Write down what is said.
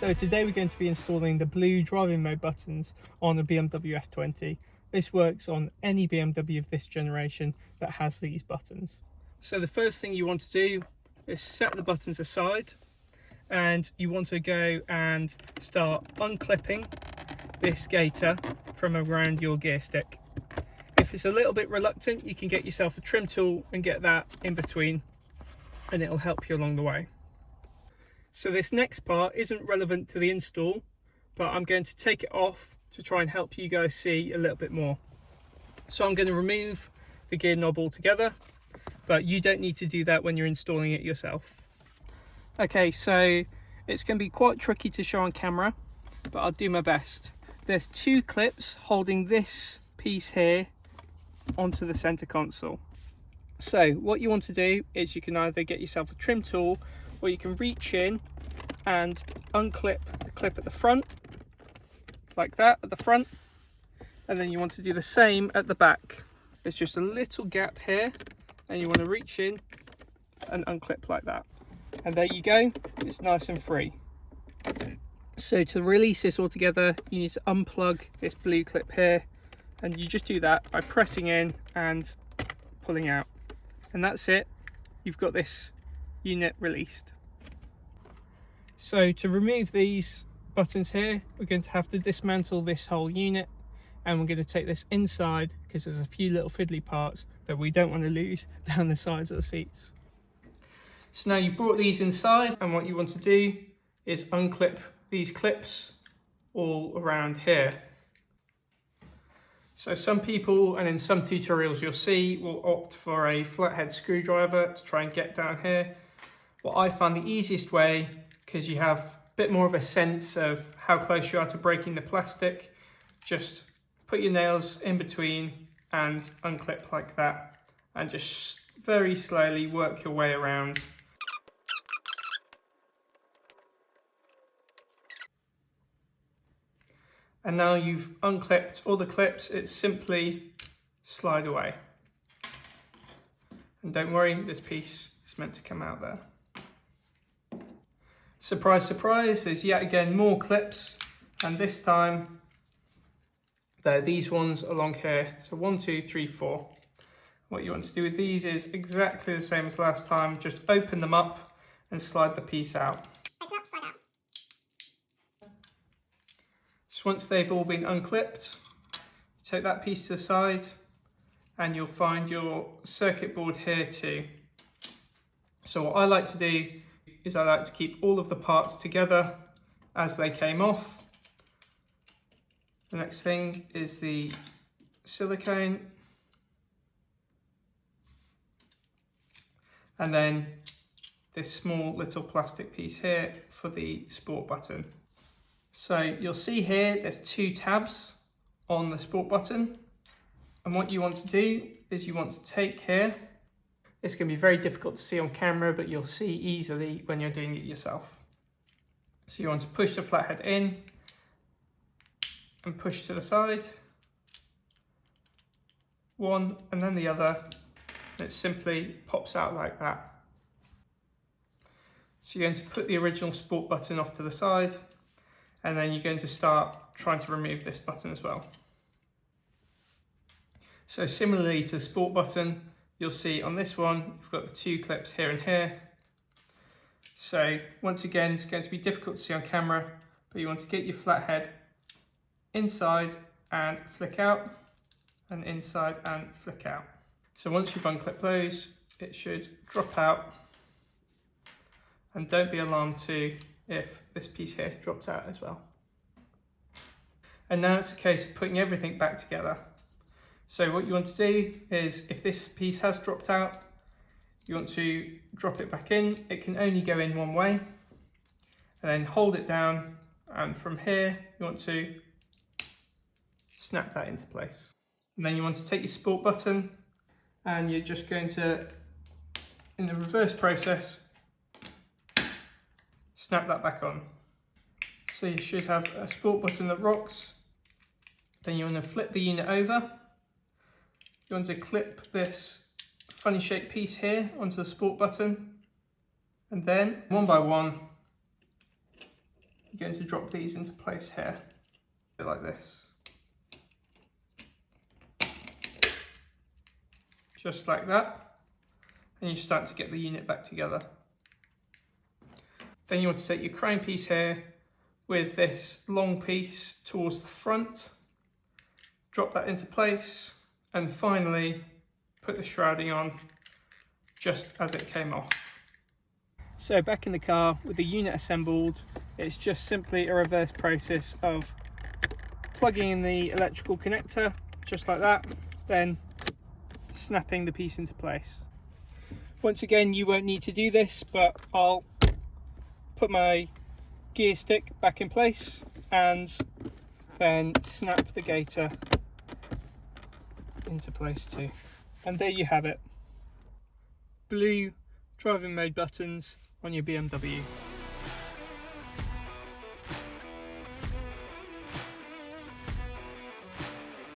So today we're going to be installing the blue driving mode buttons on a BMW F20. This works on any BMW of this generation that has these buttons. So the first thing you want to do is set the buttons aside, and you want to go and start unclipping this gaiter from around your gear stick. If it's a little bit reluctant, you can get yourself a trim tool and get that in between, and it'll help you along the way. So this next part isn't relevant to the install, but I'm going to take it off to try and help you guys see a little bit more. So I'm going to remove the gear knob altogether, but you don't need to do that when you're installing it yourself. Okay, so it's going to be quite tricky to show on camera, but I'll do my best. There's two clips holding this piece here onto the center console. So what you want to do is you can either get yourself a trim tool, or you can reach in and unclip the clip at the front, like that at the front, and then you want to do the same at the back. There's just a little gap here, and you want to reach in and unclip like that. And there you go, it's nice and free. So to release this all together, you need to unplug this blue clip here, and you just do that by pressing in and pulling out. And that's it, you've got this unit released. So to remove these buttons here, we're going to have to dismantle this whole unit, and we're going to take this inside because there's a few little fiddly parts that we don't want to lose down the sides of the seats. So now you've brought these inside, and what you want to do is unclip these clips all around here. So some people, and in some tutorials you'll see, will opt for a flathead screwdriver to try and get down here. What I find the easiest way, because you have a bit more of a sense of how close you are to breaking the plastic, just put your nails in between and unclip like that, and just very slowly work your way around. And now you've unclipped all the clips, it's simply slide away. And don't worry, this piece is meant to come out there. Surprise, surprise, there's yet again more clips, and this time they're these ones along here. So 1, 2, 3, 4. What you want to do with these is exactly the same as last time, just open them up and slide the piece out. So once they've all been unclipped, take that piece to the side, and you'll find your circuit board here too. So what I like to do is I like to keep all of the parts together as they came off. The next thing is the silicone, and then this small little plastic piece here for the sport button. So you'll see here there's two tabs on the sport button, and what you want to do is you want to take here. It's going to be very difficult to see on camera, but you'll see easily when you're doing it yourself. So you want to push the flathead in and push to the side, one and then the other, and it simply pops out like that. So you're going to put the original sport button off to the side, and then you're going to start trying to remove this button as well. So similarly to the sport button, you'll see on this one, we've got the two clips here and here. So once again, it's going to be difficult to see on camera, but you want to get your flathead inside and flick out, and inside and flick out. So once you've unclipped those, it should drop out. And don't be alarmed too if this piece here drops out as well. And now it's a case of putting everything back together. So what you want to do is, if this piece has dropped out, you want to drop it back in. It can only go in one way, and then hold it down, and from here you want to snap that into place. And then you want to take your sport button, and you're just going to, in the reverse process, snap that back on. So you should have a sport button that rocks. Then you want to flip the unit over. You want to clip this funny shaped piece here onto the sport button, and then one by one you're going to drop these into place here, like this. Just like that, and you start to get the unit back together. Then you want to take your crown piece here with this long piece towards the front, drop that into place, and finally put the shrouding on just as it came off. So back in the car with the unit assembled, it's just simply a reverse process of plugging in the electrical connector, just like that, then snapping the piece into place. Once again, you won't need to do this, but I'll put my gear stick back in place and then snap the gaiter into place too. And there you have it. Blue driving mode buttons on your BMW.